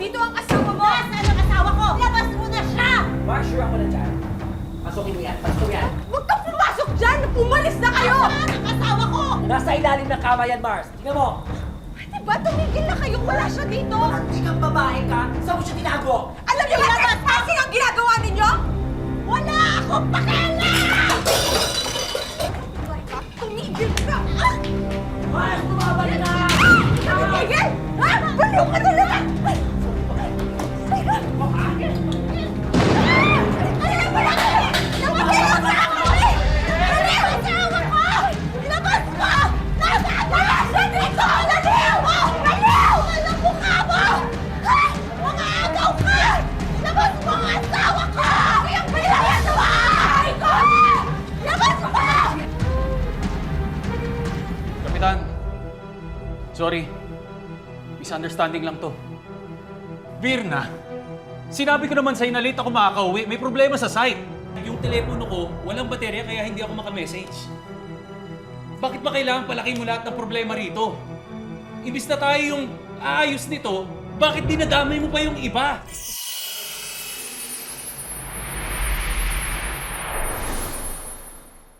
dito ang asawa mo! Nasaan ang asawa ko? Labas mo na siya! Sure ako na dyan. Pasukin mo yan. Pasukin mo yan. Huwag kang pumasok dyan! Pumalis na kayo! Nasaan ang asawa ko? Nasa ilalim ng kama yan, Mars. Tingnan mo. Diba, tumigil na kayo! Wala siya dito! Hindi kang babae ka. Saan mo siya tinago? Alam niyo ba kasi ang ginagawa ninyo? Wala akong pakialam! Tumigil ka! Mars, tumabal na! Tumigil! Ha? Baliw ka talaga! Kapitan, sorry. Misunderstanding lang to. Virna, sinabi ko naman sa'yo na late ako makakauwi. May problema sa site. Yung telepono ko, walang baterya kaya hindi ako makamessage. Bakit ba kailangan palaki mo lahat ng problema rito? Imbis na tayo yung aayos nito, bakit dinadamay mo pa yung iba?